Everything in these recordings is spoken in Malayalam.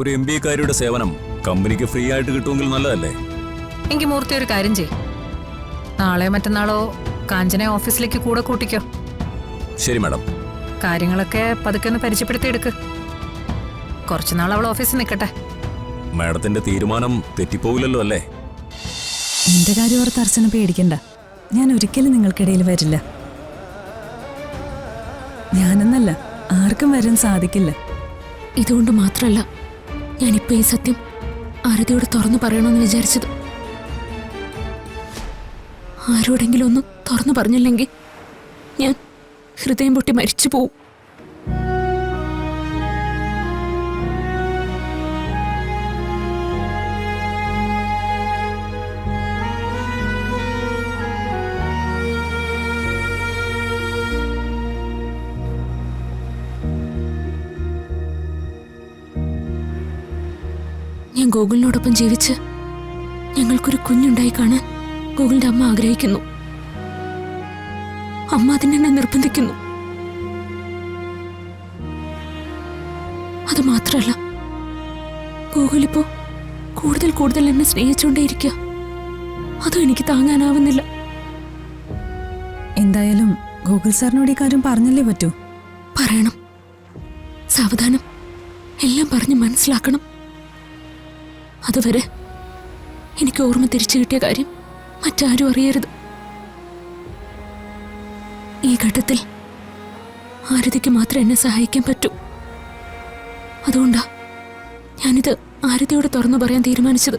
ഒരു MBA-കാരിയുടെ സേവനം കമ്പനിക്ക് ഫ്രീ ആയിട്ട് കിട്ടുമെങ്കിൽ നല്ലതല്ലേ? എങ്കിൽ മൂർത്തി ഒരു കാര്യം ചെയ്യും, നാളെയോ മറ്റന്നാളോ കാഞ്ചനെ ഓഫീസിലേക്ക് കൂടെ കൂട്ടിക്കോ. ശരി മാഡം. കാര്യങ്ങളൊക്കെ പതുക്കെ ഒന്ന് പരിചയപ്പെടുത്തിയെടുക്ക്. കുറച്ചുനാൾ അവൾ ഓഫീസിൽ നിൽക്കട്ടെ. മാഡത്തിന്റെ തീരുമാനം തെറ്റിപ്പോവില്ലല്ലോ അല്ലേ? എന്റെ കാര്യം ഓർത്ത് അർച്ചന പേടിക്കണ്ട. ഞാൻ ഒരിക്കലും നിങ്ങൾക്കിടയിൽ വരില്ല. ഞാനെന്നല്ല, ആർക്കും വരാൻ സാധിക്കില്ല. ഇതുകൊണ്ട് മാത്രമല്ല ഞാനിപ്പോ ഈ സത്യം ആരതിയോട് തുറന്നു പറയണമെന്ന് വിചാരിച്ചത്. ആരോടെങ്കിലും ഒന്ന് തുറന്നു പറഞ്ഞില്ലെങ്കിൽ ഞാൻ ഹൃദയം പൊട്ടി മരിച്ചു പോവും. ഞാൻ ഗോകുലിനോടൊപ്പം ജീവിച്ച് ഞങ്ങൾക്കൊരു കുഞ്ഞുണ്ടായി കാണാൻ ഗോകുലിന്റെ അമ്മ ആഗ്രഹിക്കുന്നു. അമ്മ അതിനെന്നെ നിർബന്ധിക്കുന്നു. അത് മാത്രമല്ല, ഗോകുലിപ്പോ കൂടുതൽ കൂടുതൽ എന്നെ സ്നേഹിച്ചുകൊണ്ടേയിരിക്കുക. അതും എനിക്ക് താങ്ങാനാവുന്നില്ല. എന്തായാലും ഗോകുൽ സാറിനോട് ഈ കാര്യം പറഞ്ഞല്ലേ പറ്റൂ. പറയണം. സാവധാനം എല്ലാം പറഞ്ഞ് മനസ്സിലാക്കണം. അതുവരെ എനിക്ക് ഓർമ്മ തിരിച്ചു കിട്ടിയ കാര്യം മറ്റാരും അറിയരുത്. ഈ ഘട്ടത്തിൽ ആരതിക്ക് മാത്രം എന്നെ സഹായിക്കാൻ പറ്റൂ. അതുകൊണ്ടാ ഞാനിത് ആരതിയോട് തുറന്നു പറയാൻ തീരുമാനിച്ചത്.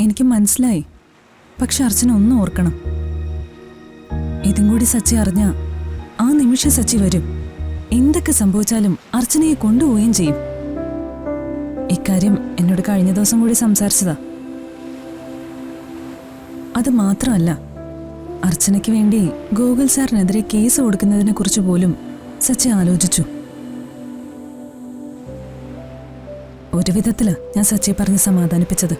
എനിക്ക് മനസ്സിലായി. പക്ഷെ അർച്ചന ഒന്നും ഓർക്കണം, ഇതും കൂടി സച്ചി അറിഞ്ഞ ആ നിമിഷം സച്ചി വരും. എന്തൊക്കെ സംഭവിച്ചാലും അർച്ചനയെ കൊണ്ടുപോവുകയും ചെയ്യും. ഇക്കാര്യം എന്നോട് കഴിഞ്ഞ ദിവസം കൂടി സംസാരിച്ചതാ. അത് മാത്രമല്ല, അർച്ചനയ്ക്ക് വേണ്ടി ഗോകുൽ സാറിനെതിരെ കേസ് കൊടുക്കുന്നതിനെ കുറിച്ച് പോലും സച്ചി ആലോചിച്ചു. ഒരു വിധത്തിലാ ഞാൻ സച്ചിയെ പറഞ്ഞ് സമാധാനിപ്പിച്ചത്.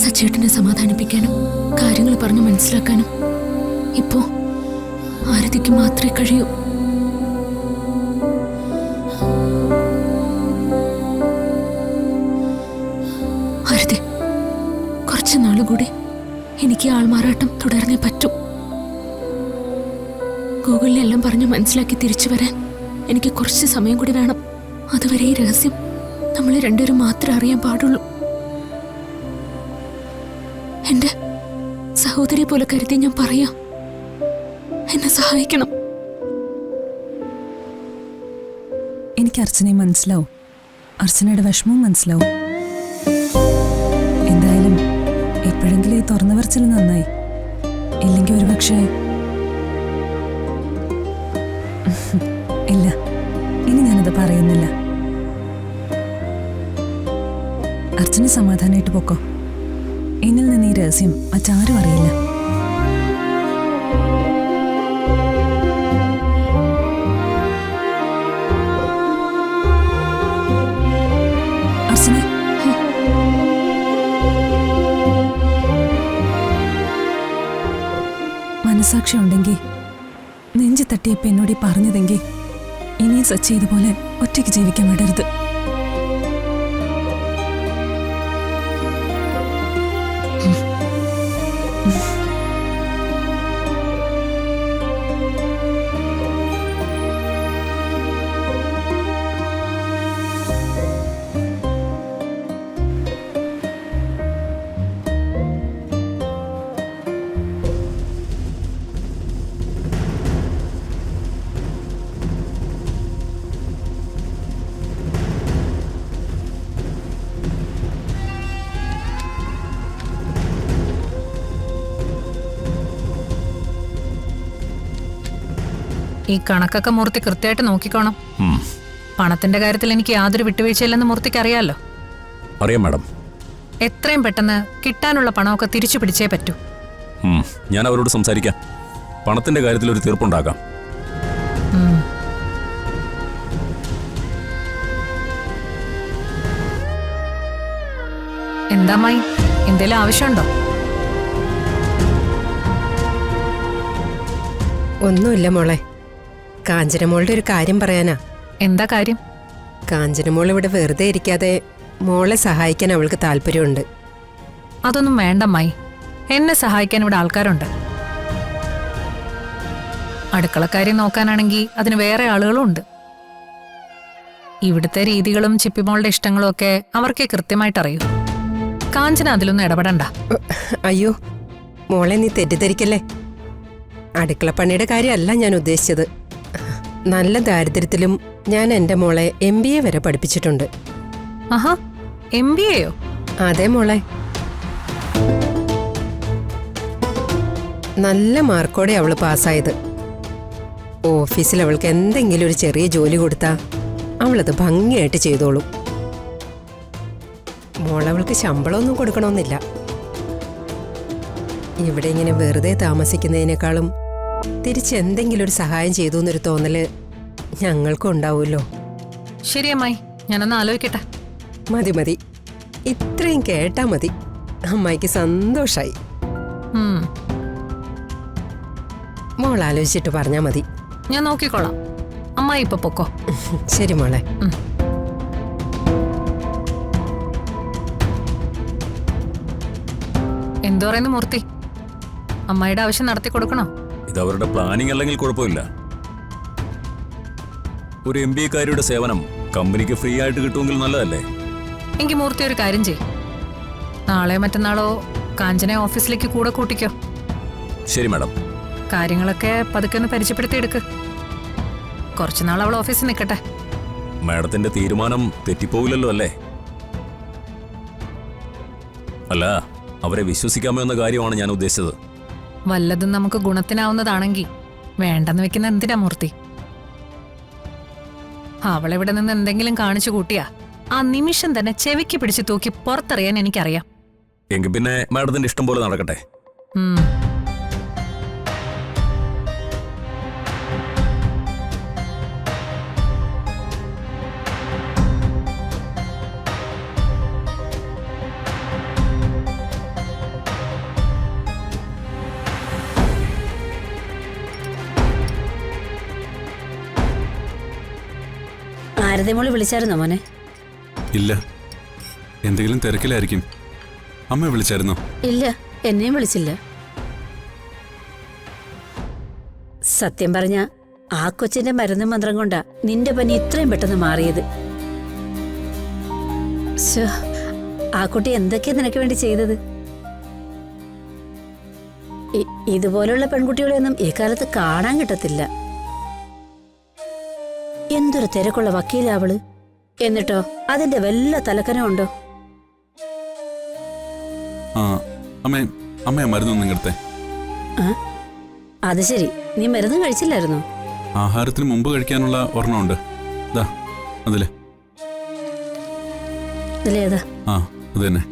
സച്ചേട്ടനെ സമാധാനിപ്പിക്കാനും കാര്യങ്ങൾ പറഞ്ഞു മനസ്സിലാക്കാനും ഇപ്പോ ആരതിക്ക് മാത്രമേ കഴിയൂ. ആരതി, കുറച്ചു നാളുകൂടി എനിക്ക് ആൾമാറാട്ടം തുടർന്നേ പറ്റൂ. ഗൂഗിളിലെല്ലാം പറഞ്ഞു മനസ്സിലാക്കി തിരിച്ചു വരാൻ എനിക്ക് കുറച്ച് സമയം കൂടി വേണം. അതുവരെ ഈ രഹസ്യം നമ്മൾ രണ്ടുപേരും മാത്രമേ അറിയാൻ പാടുള്ളൂ. എന്റെ സഹോദരി പോലെ കരുതി ഞാൻ പറയാം. എന്നെ സഹായിക്കണം. എനിക്ക് അർച്ചനയെ മനസ്സിലാവും, അർച്ചനയുടെ വിഷമവും മനസ്സിലാവും. എന്തായാലും എപ്പോഴെങ്കിലും ഈ തുറന്നു പറച്ചിൽ നന്നായി. ഇല്ലെങ്കിൽ ഒരു പക്ഷേ ഇല്ല, ഇനി ഞാനത് പറയുന്നില്ല. അർച്ചന സമാധാനമായിട്ട് പൊക്കോ. എന്നിൽ നിന്ന് ഈ രഹസ്യം മറ്റാരും അറിയില്ല. അർച്ചന, മനസാക്ഷി ഉണ്ടെങ്കിൽ നെഞ്ചു തട്ടിയപ്പോ എന്നോട് പറഞ്ഞതെങ്കിൽ ഇനിയും സച്ചി ഇതുപോലെ ഒറ്റയ്ക്ക് ജീവിക്കാൻ വിടരുത്. ഈ കണക്കൊക്കെ മൂർത്തി കൃത്യമായിട്ട് നോക്കിക്കോണം. പണത്തിന്റെ കാര്യത്തിൽ എനിക്ക് യാതൊരു വിട്ടുവീഴ്ചയില്ലെന്ന് മൂർത്തിക്ക് അറിയാലോ. അറിയാം മാഡം. എത്രയും പെട്ടെന്ന് കിട്ടാനുള്ള പണമൊക്കെ തിരിച്ചു പിടിച്ചേ പറ്റൂ. ഞാൻ അവരോട് സംസാരിക്കാം. പണത്തിന്റെ കാര്യത്തിൽ ഒരു തീർപ്പുണ്ടാക്കാം. എന്താ മായി, എന്തേലും ആവശ്യമുണ്ടോ? ഒന്നുമില്ല മോളെ. കാഞ്ചനമോളുടെ ഒരു കാര്യം പറയാനാ. എന്താ കാര്യം? കാഞ്ചനമോൾ ഇവിടെ വെറുതെ ഇരിക്കാതെ മോളെ സഹായിക്കാൻ അവൾക്ക് താല്പര്യമുണ്ട്. അതൊന്നും വേണ്ടമ്മായി. എന്നെ സഹായിക്കാൻ ഇവിടെ ആൾക്കാരുണ്ട്. അടുക്കളക്കാര്യം നോക്കാനാണെങ്കിൽ അതിന് വേറെ ആളുകളും ഉണ്ട്. ഇവിടുത്തെ രീതികളും ചിപ്പിമോളുടെ ഇഷ്ടങ്ങളും ഒക്കെ അവർക്കേ കൃത്യമായിട്ട് അറിയൂ. കാഞ്ചന അതിലൊന്നും ഇടപെടണ്ട. അയ്യോ മോളെ, നീ തെറ്റിദ്ധരിക്കല്ലേ. അടുക്കളപ്പണിയുടെ കാര്യമല്ല ഞാൻ ഉദ്ദേശിച്ചത്. നല്ല ദാരിദ്ര്യത്തിലും ഞാൻ എൻ്റെ മോളെ MBA വരെ പഠിപ്പിച്ചിട്ടുണ്ട്. ആഹാ, MBAയോ? അതെ മോളെ, നല്ല മാർക്കോടെ അവള് പാസ്സായത്. ഓഫീസിൽ അവൾക്ക് എന്തെങ്കിലും ഒരു ചെറിയ ജോലി കൊടുത്താ അവളത് ഭംഗിയായിട്ട് ചെയ്തോളും. മോളവൾക്ക് ശമ്പളമൊന്നും കൊടുക്കണമെന്നില്ല. ഇവിടെ ഇങ്ങനെ വെറുതെ താമസിക്കുന്നതിനേക്കാളും തിരിച്ച് എന്തെങ്കിലും ഒരു സഹായം ചെയ്തു എന്നൊരു തോന്നല് ഞങ്ങൾക്കും ഉണ്ടാവുമല്ലോ. ശരിയമ്മായി, ഞാനൊന്ന് ആലോചിക്കട്ടെ. മതി മതി, ഇത്രയും കേട്ടാ മതി. അമ്മായിക്ക് സന്തോഷായി. ഉം, മോൾ ആലോചിച്ചിട്ട് പറഞ്ഞാ മതി. ഞാൻ നോക്കിക്കോളാം. അമ്മായി ഇപ്പൊ പൊക്കോ. ശരി മോളെ. എന്തു പറയുന്നു മൂർത്തി? അമ്മായിയുടെ ആവശ്യം നടത്തി കൊടുക്കണോ? ഇത് അവരുടെ പ്ലാനിങ് അല്ലെങ്കിൽ കുഴപ്പമില്ല. ഒരു MBA-കാരിയുടെ സേവനം കമ്പനിക്ക് ഫ്രീ ആയിട്ട് കിട്ടുമെങ്കിൽ നല്ലതല്ലേ? എങ്കിൽ മൂർത്തി ഒരു കാര്യം ചെയ്. നാളെയോ മറ്റന്നാളോ കാഞ്ചനെ ഓഫീസിലേക്ക് കൂടെ കൂട്ടിക്കോ. ശരി മാഡം. കാര്യങ്ങളൊക്കെ പതുക്കെ ഒന്ന് പരിചയപ്പെടുത്തി എടുക്ക്. കുറച്ചുനാൾ അവൾ ഓഫീസിൽ നിൽക്കട്ടെ. മാഡത്തിന്റെ തീരുമാനം തെറ്റിപ്പോവില്ലല്ലോ അല്ലേ? അല്ല, അവരെ വിശ്വസിക്കാമോ എന്ന കാര്യമാണ് ഞാൻ ഉദ്ദേശിച്ചത്. വല്ലതും നമുക്ക് ഗുണത്തിനാവുന്നതാണെങ്കിൽ വേണ്ടെന്ന് വെക്കുന്ന എന്തിനാ മൂർത്തി? അവളെവിടെ നിന്ന് എന്തെങ്കിലും കാണിച്ചു കൂട്ടിയാ ആ നിമിഷം തന്നെ ചെവിക്ക് പിടിച്ച് തൂക്കി പുറത്തറിയാൻ എനിക്കറിയാം. എങ്കിൽ പിന്നെ മാഡത്തിന്റെ ഇഷ്ടം പോലെ നടക്കട്ടെ. ഉം. ആരതിമോള് വിളിച്ചായിരുന്നോ മോനെ? ഇല്ല, എന്തെങ്കിലും തിരക്കിലായിരിക്കും. അമ്മ വിളിച്ചായിരുന്നോ? ഇല്ല, എന്നെയും വിളിച്ചില്ല. സത്യം പറഞ്ഞ ആ കൊച്ചിന്റെ മരുന്ന് മന്ത്രം കൊണ്ടാ നിന്റെ പനി ഇത്രയും പെട്ടെന്ന് മാറിയത്. ശ്ശോ, ആ കുട്ടി എന്തൊക്കെയാ നിനക്ക് വേണ്ടി ചെയ്തത്? ഇതുപോലുള്ള പെൺകുട്ടികളെയൊന്നും ഈ കാലത്ത് കാണാൻ കിട്ടത്തില്ല. എന്തൊരു തിരക്കുള്ള വക്കീല അവള്. എന്നിട്ടോ അതിന്റെ വല്ല തലക്കനമുണ്ടോ? ആ അമ്മേ, അമ്മയാ മരുന്നൊന്നും ഇങ്ങടുത്തെ. അത് ശരി, നീ മരുന്ന് കഴിച്ചില്ലായിരുന്നോ? ആഹാരത്തിന് മുമ്പ് കഴിക്കാനുള്ള ഒരെണ്ണമുണ്ട്. ദാ അതില്. ഇതിലേതാ? ആ അത് തന്നെ.